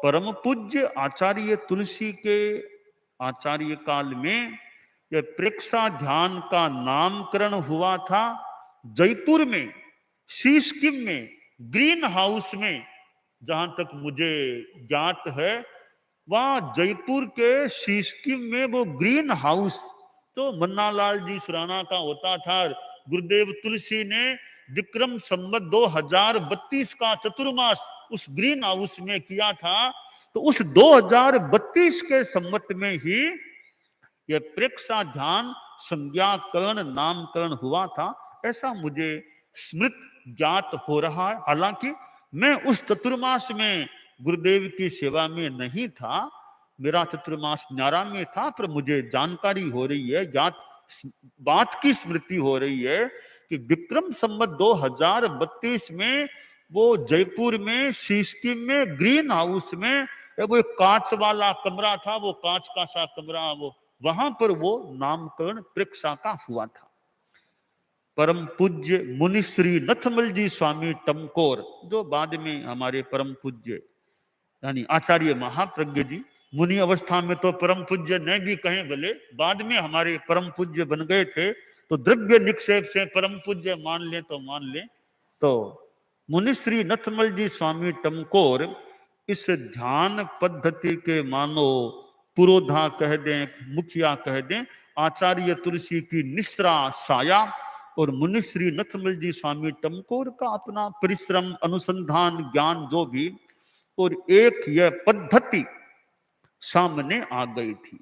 परम पूज्य आचार्य तुलसी के आचार्य काल में यह प्रेक्षा ध्यान का नामकरण हुआ था जयपुर में, सिक्किम में, ग्रीन हाउस में। जहां तक मुझे ज्ञात है, वहां जयपुर के सिक्किम में वो ग्रीन हाउस तो मन्नालाल जी सुराना का होता था। गुरुदेव तुलसी ने विक्रम संवत 2032 का चतुर्मास उस ग्रीन हाउस में किया था। तो उस 2032 के संवत में ही यह प्रेक्षा ध्यान संज्ञाकरण नामकरण हुआ था, ऐसा मुझे स्मृत ज्ञात हो रहा है। हालांकि मैं उस चतुर्मास में गुरुदेव की सेवा में नहीं था, मेरा चतुर्मास न्यारा में था, पर मुझे जानकारी हो रही है, बात की स्मृति हो रही है कि विक्रम संवत 2032 में वो जयपुर में सिक्किम में ग्रीन हाउस में वो एक कांच वाला कमरा था, वो कांच का सा कमरा, वो वहां पर वो नामकरण प्रेक्षा का हुआ था। परम पूज्य मुनिश्री नथमल जी स्वामी टमकोर, जो बाद में हमारे परम पूज्य यानी आचार्य महाप्रज्ञ जी, मुनि अवस्था में तो परम पूज्य नहीं भी कहें भले, बाद में हमारे परम पूज्य बन गए थे, तो द्रव्य निक्षेप से परम पूज्य मान ले तो मान ले। तो मुनिश्री नथमल जी स्वामी टमकोर इस ध्यान पद्धति के मानो पुरोधा कह दें, मुखिया कह दें, आचार्य तुलसी की निश्रा साया और मुनिश्री नथमल जी स्वामी टमकोर का अपना परिश्रम, अनुसंधान, ज्ञान जो भी, और एक यह पद्धति सामने आ गई थी।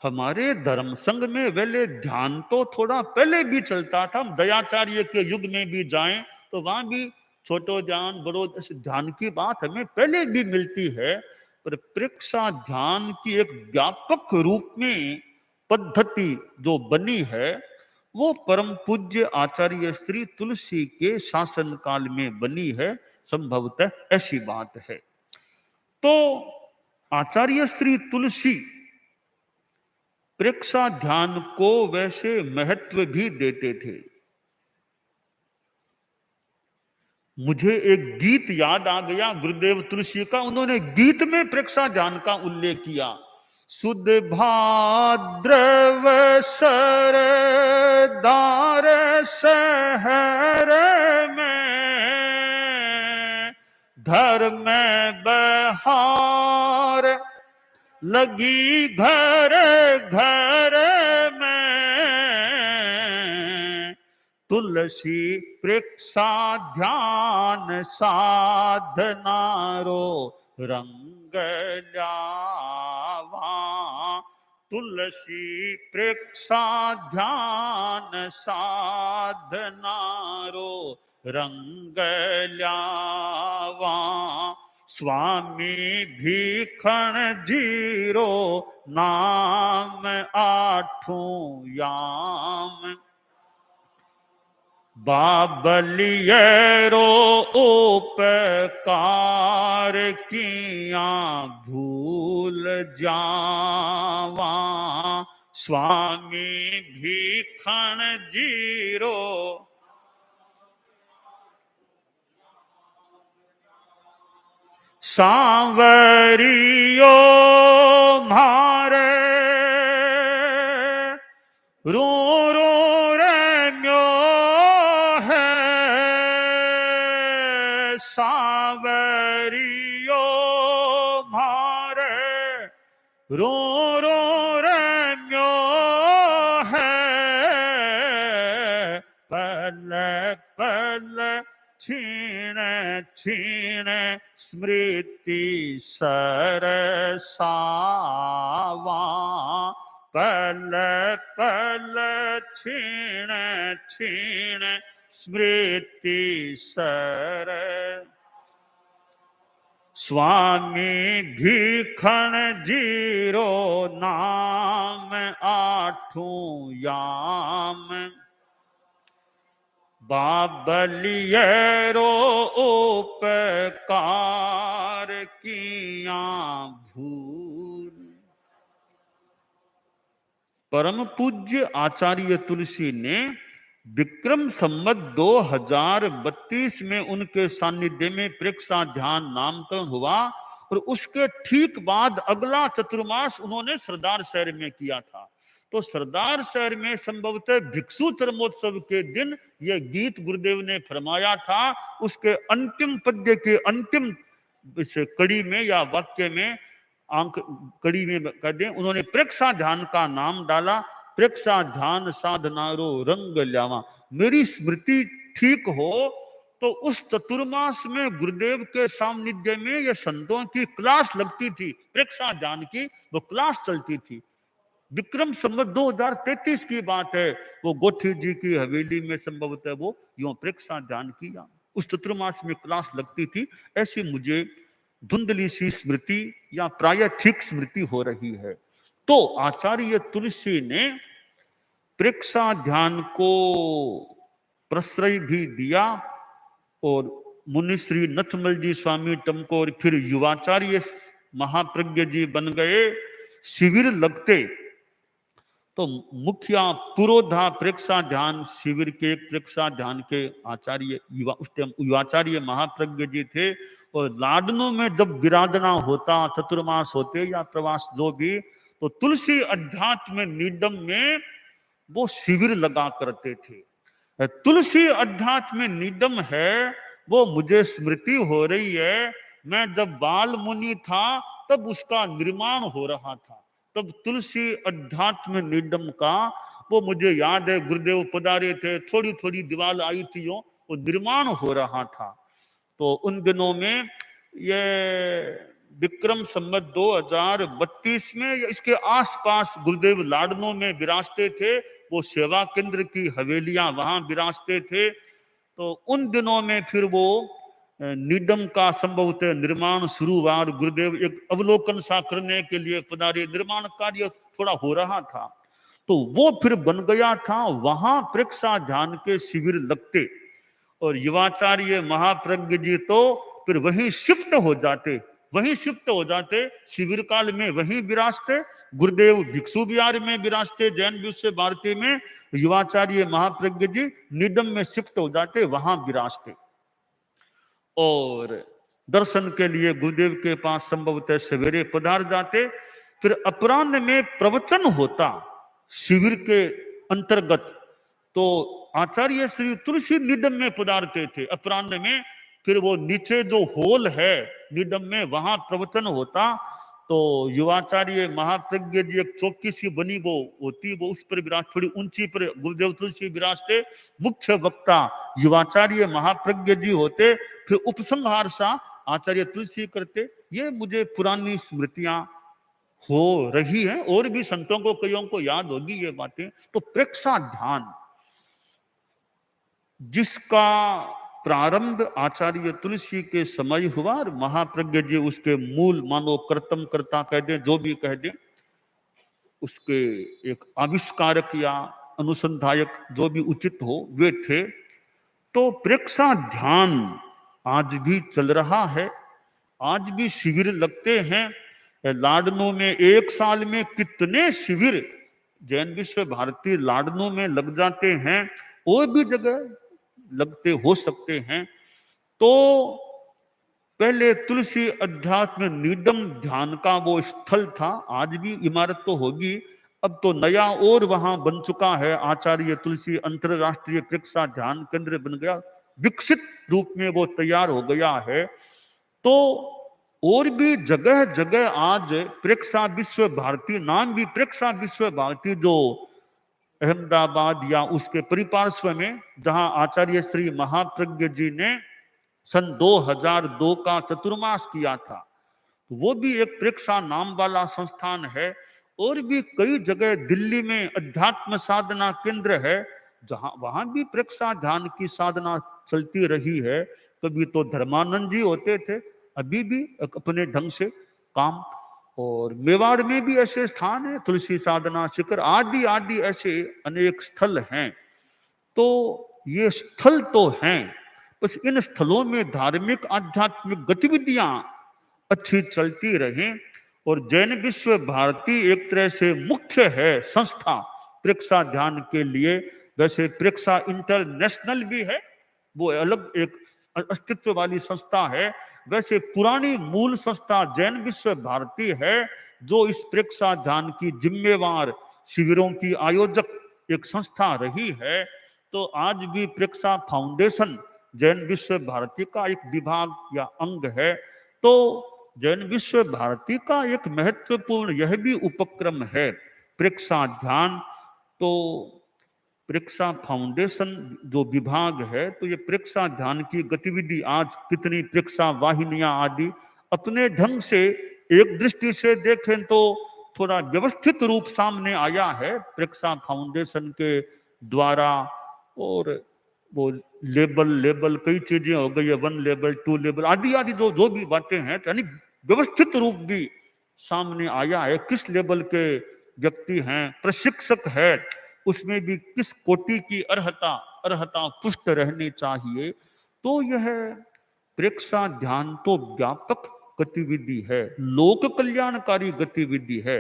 हमारे धर्म संघ में वेले ध्यान तो थोड़ा पहले भी चलता था, हम दयाचार्य के युग में भी जाएं तो वहां भी छोटो ध्यान बड़ो ध्यान की बात हमें पहले भी मिलती है, पर प्रेक्षा ध्यान की एक व्यापक रूप में पद्धति जो बनी है वो परम पूज्य आचार्य श्री तुलसी के शासन काल में बनी है, संभवतः ऐसी बात है। तो आचार्य श्री तुलसी प्रेक्षा ध्यान को वैसे महत्व भी देते थे। मुझे एक गीत याद आ गया गुरुदेव तुलसी का, उन्होंने गीत में प्रेक्षा ध्यान का उल्लेख किया। सुध भाद्रव सर दार शहर में धर्म बहार लगी घर घर में, तुलसी प्रेक्षा ध्यान साधना रो रंग ल्यावा, तुलसी प्रेक्षा ध्यान साधना रो रंग ल्यावा, स्वामी भीखण जीरो नाम आठों याम, बाबलियरो उपकार किया भूल जावा, स्वामी भीखण जीरो सांवरियो मारे रो रो रे म्यो है, सांवरियो मारे रो रो रे म्यो है, पल पल छीण छीण स्मृति सरसावा, पल पल छीण छीण स्मृति सर, स्वामी भीखण जीरो नाम आठों याम, बाबलियरो उपकार किया भूल। परम पूज्य आचार्य तुलसी ने विक्रम संवत 2032 में उनके सानिध्य में प्रेक्षा ध्यान नामकरण हुआ और उसके ठीक बाद अगला चतुर्मास उन्होंने सरदार शहर में किया था। तो सरदार शहर में संभवतः भिक्षु चरमोत्सव के दिन यह गीत गुरुदेव ने फरमाया था। उसके अंतिम पद्य के अंतिम इस कड़ी में या वाक्य में अंक कड़ी में कह दें, उन्होंने प्रेक्षा ध्यान का नाम डाला। प्रेक्षा ध्यान साधनारो रंग ल्यावा। मेरी स्मृति ठीक हो तो उस चतुर्मास में गुरुदेव के सानिध्य में ये संतों की क्लास लगती थी, प्रेक्षा ध्यान की वो क्लास चलती थी। विक्रम संवत 2033 की बात है। वो गोठी जी की हवेली में संभवतः वो यूं प्रेक्षा ध्यान की या उस चतुर्मास में क्लास लगती थी। ऐसी मुझे धुंधली सी स्मृति या प्राय ठीक स्मृति हो रही है। तो आचार्य तुलसी ने प्रेक्षा ध्यान को प्रश्रय भी दिया और मुनिश्री नथमल जी स्वामी टमकोर फिर युवाचार्य महाप्रज्ञ जी बन गए। शिविर लगते तो मुखिया पुरोधा प्रेक्षा ध्यान शिविर के प्रेक्षा ध्यान के आचार्य उस टाइम युवाचार्य महाप्रज्ञ जी थे। और लाडनों में जब विराधना होता, चतुर्मास होते या प्रवास जो भी, तो तुलसी अध्यात्म निडम में वो शिविर लगा करते थे। तुलसी अध्यात्म निडम है वो मुझे स्मृति हो रही है। मैं जब बाल मुनि था तब उसका निर्माण हो रहा था। तब तुलसी अध्यात्म निडम का वो मुझे याद है, गुरुदेव पधारे थे, थोड़ी थोड़ी दीवार आई थी, वो निर्माण हो रहा था। तो उन दिनों में ये विक्रम संवत 2032 में इसके आसपास गुरुदेव लाडनों में विराजते थे। वो सेवा केंद्र की हवेलियां वहां विराजते थे। तो उन दिनों में फिर वो निडम का संभवतः निर्माण शुरू हुआ और गुरुदेव एक अवलोकन सा करने के लिए पधारे। निर्माण कार्य थोड़ा हो रहा था तो वो फिर बन गया था। वहां प्रेक्षा ध्यान के शिविर लगते और युवाचार्य महाप्रज्ञ जी तो फिर वहीं शिफ्ट हो जाते शिविर काल में वहीं विराजते। गुरुदेव भिक्षु विहार में विराजते जैन विश्व भारती में, युवाचार्य महाप्रज्ञ जी निडम में शिफ्ट हो जाते, वहां विराजते। और दर्शन के लिए गुरुदेव के पास संभवतः सवेरे पधार जाते। फिर अपराह्न में प्रवचन होता शिविर के अंतर्गत। तो आचार्य श्री तुलसी निडम में पधारते थे अपराह्न में। फिर वो नीचे जो हॉल है निडम में, वहां प्रवचन होता। तो युवाचार्य महाप्रज्ञ जी एक चौकी सी बनी वो होती, वो उस पर विराज, थोड़ी ऊंची पर गुरुदेव तुलसी विराजते। मुख्य वक्ता युवाचार्य महाप्रज्ञ जी होते। फिर उपसंहार सा आचार्य तुलसी करते। ये मुझे पुरानी स्मृतियां हो रही है और भी संतों को कईयों को याद होगी ये बातें। तो प्रेक्षा ध्यान जिसका प्रारंभ आचार्य तुलसी के समय हुआ और महाप्रज्ञ जी उसके मूल मानो कर्तम करता कह दे, जो भी कह दे, उसके एक आविष्कारक या अनुसंधायक जो भी उचित हो वे थे। तो प्रेक्षा ध्यान आज भी चल रहा है, आज भी शिविर लगते हैं। लाडनों में एक साल में कितने शिविर जैन विश्व भारती लाडनों में लग जाते हैं, और भी जगह लगते हो सकते हैं। तो पहले तुलसी अध्यात्म निडम ध्यान का वो स्थल था, आज भी इमारत तो होगी, अब तो नया और वहां बन चुका है। आचार्य तुलसी अंतरराष्ट्रीय प्रेक्षा ध्यान केंद्र बन गया, विकसित रूप में वो तैयार हो गया है। तो और भी जगह जगह आज प्रेक्षा विश्व भारती, नाम भी प्रेक्षा विश्व भारती, जो अहमदाबाद या उसके परिपार्श्व में, जहां आचार्य श्री महाप्रज्ञ जी ने सन 2002 का चतुर्मास किया था, वो भी एक प्रेक्षा नाम वाला संस्थान है। और भी कई जगह दिल्ली में अध्यात्म साधना केंद्र है, जहां वहां भी प्रेक्षा ध्यान की साधना चलती रही है। कभी तो धर्मानंद जी होते थे, अभी भी अपने ढंग से काम। और मेवाड़ में भी ऐसे स्थान है, तुलसी साधना शिखर आदि आदि ऐसे अनेक स्थल हैं। तो ये स्थल तो हैं, बस इन स्थलों में धार्मिक आध्यात्मिक गतिविधियां अच्छी चलती रहें। और जैन विश्व भारती एक तरह से मुख्य है संस्था प्रेक्षा ध्यान के लिए। वैसे प्रेक्षा इंटरनेशनल भी है, वो अलग एक अस्तित्व वाली संस्था है, वैसे पुरानी मूल संस्था जैन विश्व भारती है, जो इस प्रेक्षा ध्यान की जिम्मेवार शिविरों की आयोजक एक संस्था रही है। तो आज भी प्रेक्षा फाउंडेशन जैन विश्व भारती का एक विभाग या अंग है। तो जैन विश्व भारती का एक महत्वपूर्ण यह भी उपक्रम है प्रेक्षा ध्यान। तो प्रेक्षा फाउंडेशन जो विभाग है, तो ये प्रेक्षा ध्यान की गतिविधि आज कितनी प्रेक्षा वाहिनियां आदि अपने ढंग से एक दृष्टि से देखें तो थोड़ा व्यवस्थित रूप सामने आया है प्रेक्षा फाउंडेशन के द्वारा। और वो लेबल लेबल कई चीजें हो गई है, 1 लेबल 2 लेबल आदि आदि जो जो भी बातें हैं, यानी व्यवस्थित रूप भी सामने आया है। किस लेवल के व्यक्ति हैं, प्रशिक्षक है, उसमें भी किस कोटि की अर्हता पुष्ट रहनी चाहिए। तो यह प्रेक्षा ध्यान तो व्यापक गतिविधि है, लोक कल्याणकारी गतिविधि है।